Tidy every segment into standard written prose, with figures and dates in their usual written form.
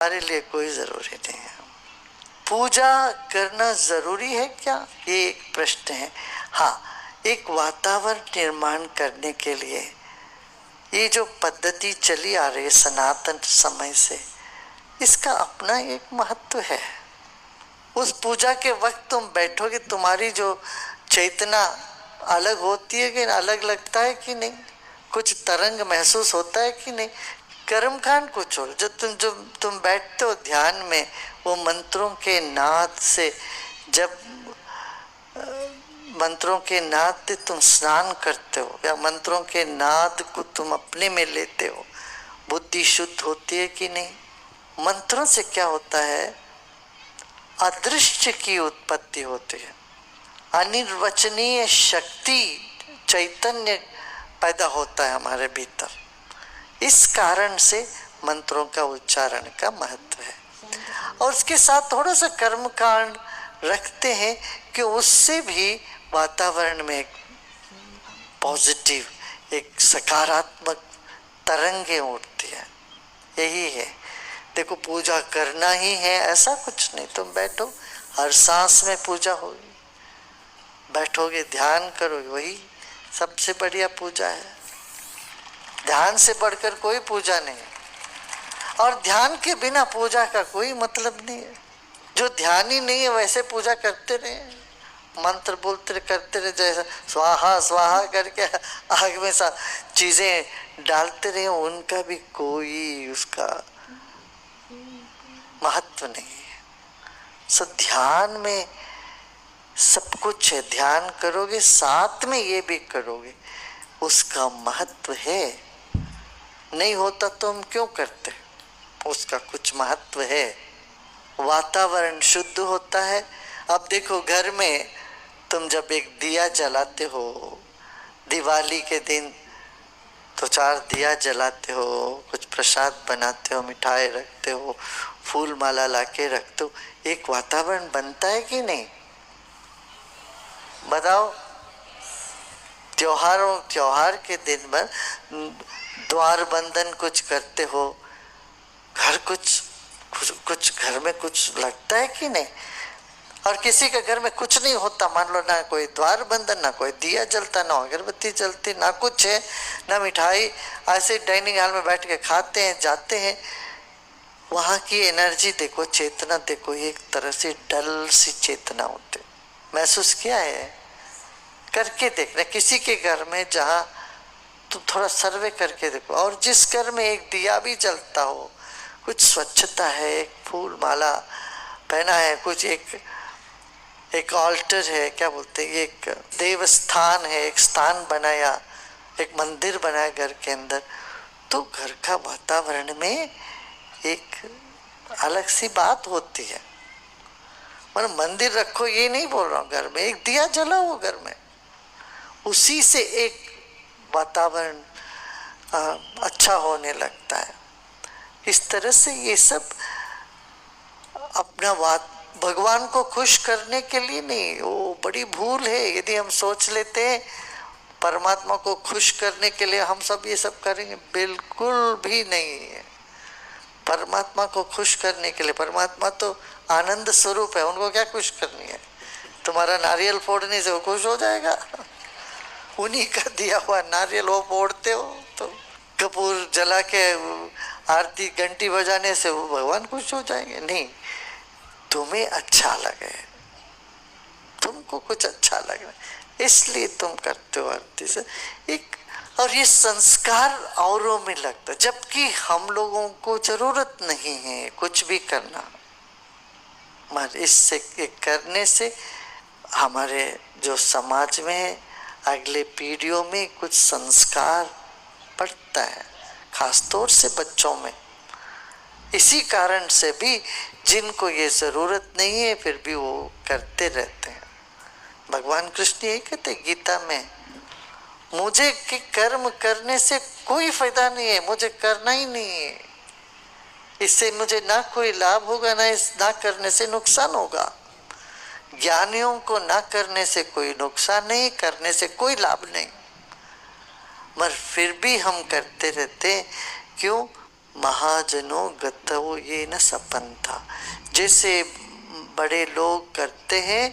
हमारे लिए कोई जरूरी नहीं है। पूजा करना जरूरी है क्या, ये एक प्रश्न है। हाँ, एक वातावरण निर्माण करने के लिए ये जो पद्धति चली आ रही है सनातन समय से, इसका अपना एक महत्व है। उस पूजा के वक्त तुम बैठोगे, तुम्हारी जो चेतना अलग होती है कि अलग लगता है कि नहीं, कुछ तरंग महसूस होता है कि नहीं। कर्मकांड को छोड़, जो तुम बैठते हो ध्यान में, वो मंत्रों के नाद से, जब मंत्रों के नाद से तुम स्नान करते हो या मंत्रों के नाद को तुम अपने में लेते हो, बुद्धि शुद्ध होती है कि नहीं। मंत्रों से क्या होता है, अदृश्य की उत्पत्ति होती है, अनिर्वचनीय शक्ति चैतन्य पैदा होता है हमारे भीतर। इस कारण से मंत्रों का उच्चारण का महत्व है। और उसके साथ थोड़ा सा कर्मकांड रखते हैं कि उससे भी वातावरण में एक पॉजिटिव, एक सकारात्मक तरंगे उठती है। यही है। देखो, पूजा करना ही है ऐसा कुछ नहीं। तुम बैठो, हर सांस में पूजा होगी, बैठोगे ध्यान करो, वही सबसे बढ़िया पूजा है। ध्यान से बढ़कर कोई पूजा नहीं है, और ध्यान के बिना पूजा का कोई मतलब नहीं है। जो ध्यान ही नहीं है वैसे पूजा करते रहे, मंत्र बोलते रहे, करते रहे, जैसा स्वाहा स्वाहा करके आग में सा चीजें डालते रहे, उनका भी कोई उसका महत्व नहीं है। सो ध्यान में सब कुछ है, ध्यान करोगे साथ में ये भी करोगे, उसका महत्व है। नहीं होता तो हम क्यों करते, उसका कुछ महत्व है। वातावरण शुद्ध होता है। अब देखो, घर में तुम जब एक दिया जलाते हो, दिवाली के दिन तो 4 दिया जलाते हो, कुछ प्रसाद बनाते हो, मिठाई रखते हो, फूल माला लाके रखते हो, एक वातावरण बनता है कि नहीं, बताओ। त्योहार के दिन पर द्वार बंधन कुछ करते हो, घर कुछ घर में कुछ लगता है कि नहीं। और किसी के घर में कुछ नहीं होता, मान लो ना कोई द्वार बंधन, ना कोई दिया जलता, ना अगरबत्ती जलती, ना कुछ है, ना मिठाई, ऐसे डाइनिंग हॉल में बैठ के खाते हैं, जाते हैं। वहां की एनर्जी देखो, चेतना देखो, एक तरह से डल सी चेतना होती। महसूस किया है, करके देखना किसी के घर में, जहाँ तुम थोड़ा सर्वे करके देखो। और जिस घर में एक दिया भी जलता हो, कुछ स्वच्छता है, एक फूल माला पहना है, कुछ एक ऑल्टर है, क्या बोलते हैं, एक देवस्थान है, एक स्थान बनाया, एक मंदिर बनाया घर के अंदर, तो घर का वातावरण में एक अलग सी बात होती है। मतलब मंदिर रखो ये नहीं बोल रहा हूँ, घर में एक दिया जलाओ घर में, उसी से एक वातावरण अच्छा होने लगता है। इस तरह से ये सब अपना भगवान को खुश करने के लिए नहीं, वो बड़ी भूल है यदि हम सोच लेते हैं परमात्मा को खुश करने के लिए हम सब ये सब करेंगे, बिल्कुल भी नहीं है। परमात्मा को खुश करने के लिए, परमात्मा तो आनंद स्वरूप है, उनको क्या खुश करनी है। तुम्हारा नारियल फोड़ने से वो खुश हो जाएगा, उन्हीं का दिया हुआ नारियल वो फोड़ते हो, तो कपूर जला के आरती घंटी बजाने से वो भगवान खुश हो जाएंगे? नहीं, तुम्हें अच्छा लगे, तुमको कुछ अच्छा लगे, इसलिए तुम करते हो आरती से एक। और ये संस्कार औरों में लगता, जबकि हम लोगों को जरूरत नहीं है कुछ भी करना, मगर इससे करने से हमारे जो समाज में अगले पीढ़ियों में कुछ संस्कार पड़ता है, खासतौर से बच्चों में। इसी कारण से भी जिनको ये जरूरत नहीं है फिर भी वो करते रहते हैं। भगवान कृष्ण यही कहते गीता में, मुझे के कर्म करने से कोई फायदा नहीं है, मुझे करना ही नहीं है, इससे मुझे ना कोई लाभ होगा, ना करने से नुकसान होगा। ज्ञानियों को ना करने से कोई नुकसान नहीं, करने से कोई लाभ नहीं, मगर फिर भी हम करते रहते। क्यों? महाजनों गतो ये न सपंथा। जैसे बड़े लोग करते हैं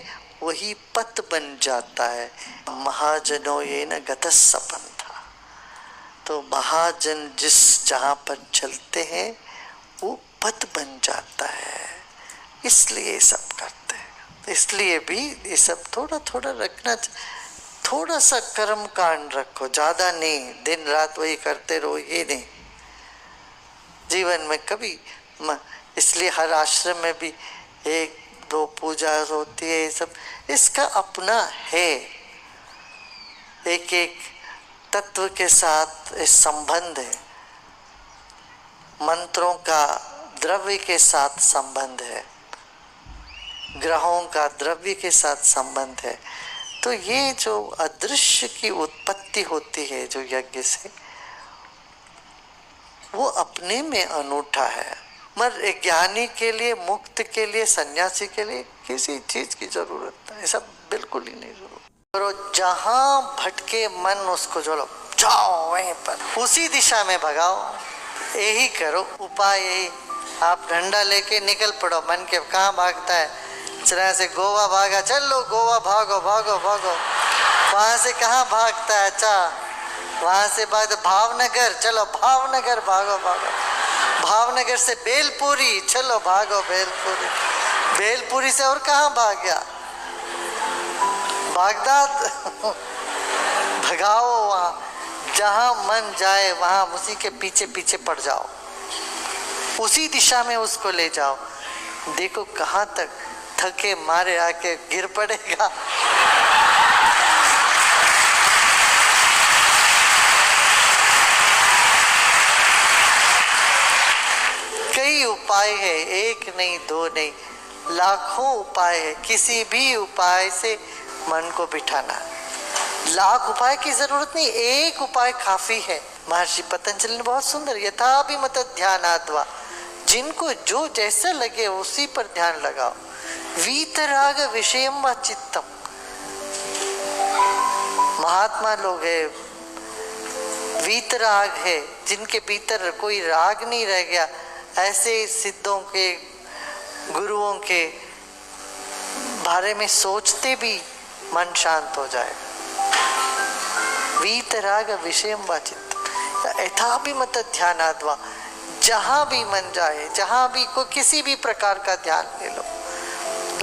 वही पथ बन जाता है। महाजनों ये न गत सपंथा। तो महाजन जिस जहाँ पर चलते हैं वो पथ बन जाता है, इसलिए सब करते हैं। तो इसलिए भी ये सब थोड़ा थोड़ा रखना, थोड़ा सा कर्म कांड रखो, ज्यादा नहीं। दिन रात वही करते रहो ये नहीं, जीवन में कभी इसलिए हर आश्रम में भी एक दो पूजा होती है, ये सब इसका अपना है। एक एक तत्व के साथ संबंध है, मंत्रों का द्रव्य के साथ संबंध है, ग्रहों का द्रव्य के साथ संबंध है। तो ये जो अदृश्य की उत्पत्ति होती है जो यज्ञ से, वो अपने में अनूठा है। मगर ज्ञानी के लिए, मुक्त के लिए, सन्यासी के लिए किसी चीज की जरूरत नहीं, सब बिल्कुल ही नहीं जरूरत। और जहां भटके मन उसको जोड़ो, जाओ वहीं पर उसी दिशा में भगाओ, यही करो उपाय। यही आप डंडा लेके निकल पड़ो, मन के कहाँ भागता है, चला से गोवा भागा, चलो गोवा भागो भागो भागो, वहां से कहाँ भागता है, अच्छा वहां से भाग भावनगर, चलो भावनगर भागो भागो, भावनगर से बेलपुरी, चलो भागो बेलपुरी, बेलपुरी से और कहाँ भाग गया, बागदाद भगाओ। वहां जहां मन जाए वहां उसी के पीछे पीछे पड़ जाओ, उसी दिशा में उसको ले जाओ। देखो कहाँ तक थके मारे आके गिर पड़ेगा। कई उपाय है, एक नहीं दो नहीं, लाखों उपाय है। किसी भी उपाय से मन को बिठाना, लाख उपाय की जरूरत नहीं, एक उपाय काफी है। महर्षि पतंजलि ने बहुत सुंदर, यथाभिमत ध्यानात्वा, जिनको जो जैसा लगे उसी पर ध्यान लगाओ। वीतराग विषयम व चित्तम, महात्मा लोग है, वीतराग है, जिनके भीतर कोई राग नहीं रह गया, ऐसे सिद्धों के, गुरुओं के बारे में सोचते भी मन शांत हो जाएगा। वीतराग विषयम व चित्तम यथाभिमत ध्यानाद्वा, जहां भी मन जाए, जहां भी कोई किसी भी प्रकार का ध्यान ले लो,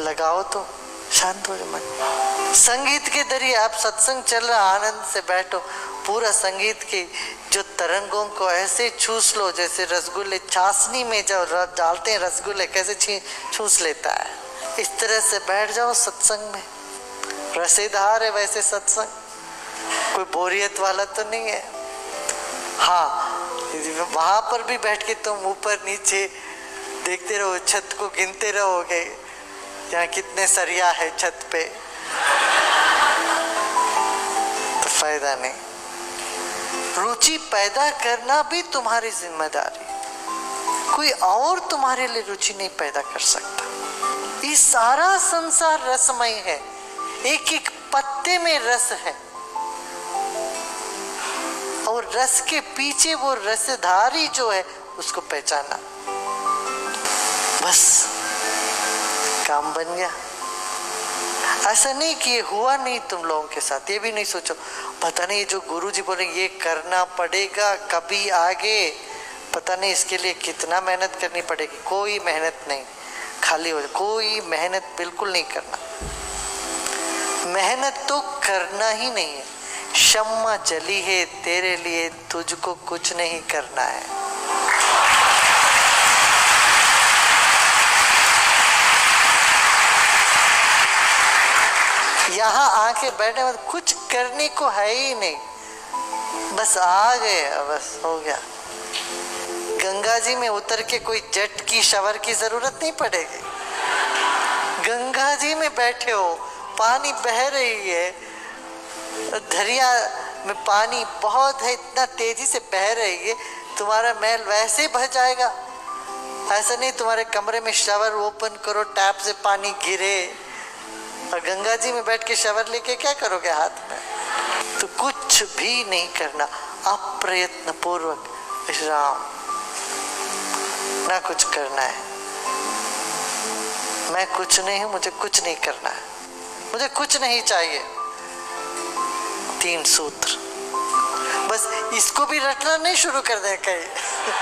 लगाओ तो शांत हो जाए मन। संगीत के जरिए आप सत्संग चल रहा, आनंद से बैठो, पूरा संगीत के जो तरंगों को ऐसे चूस लो जैसे रसगुल्ले चाशनी में जब डालते हैं रसगुल्ले कैसे चूस लेता है, इस तरह से बैठ जाओ सत्संग में। रसेदार है वैसे सत्संग, कोई बोरियत वाला तो नहीं है। हाँ, वहां पर भी बैठ के तुम ऊपर नीचे देखते रहो, छत को गिनते रहोगे, यहाँ कितने सरिया है छत पे, तो फायदा नहीं। रुचि पैदा करना भी तुम्हारी जिम्मेदारी, कोई और तुम्हारे लिए रुचि नहीं पैदा कर सकता। ये सारा संसार रसमय है, एक एक पत्ते में रस है, और रस के पीछे वो रसधारी जो है उसको पहचाना, बस काम बन गया। ऐसा नहीं कि ये हुआ नहीं तुम लोगों के साथ, ये भी नहीं सोचो पता नहीं जो गुरुजी बोले ये करना पड़ेगा कभी आगे, पता नहीं इसके लिए कितना मेहनत करनी पड़ेगी। कोई मेहनत नहीं, खाली हो, कोई मेहनत बिल्कुल नहीं करना, मेहनत तो करना ही नहीं है। शम्मा जली है तेरे लिए, तुझको कुछ नहीं करना है। यहाँ आके बैठे मत, कुछ करने को है ही नहीं, बस आ गए, बस हो गया। गंगा जी में उतर के कोई जेट की शवर की जरूरत नहीं पड़ेगी। गंगा जी में बैठे हो, पानी बह रही है, दरिया में पानी बहुत है, इतना तेजी से बह रही है, तुम्हारा मैल वैसे ही बह जाएगा। ऐसा नहीं तुम्हारे कमरे में शवर ओपन करो, टैप से पानी गिरे, और गंगा जी में बैठ के शवर लेके क्या करोगे हाथ में? तो कुछ भी नहीं करना, अप्रयत्न पूर्वक विश्राम, ना कुछ करना है। मैं कुछ नहीं हूं, मुझे कुछ नहीं करना है, मुझे कुछ नहीं चाहिए। 3 सूत्र, बस इसको भी रटना नहीं शुरू कर दें कहीं।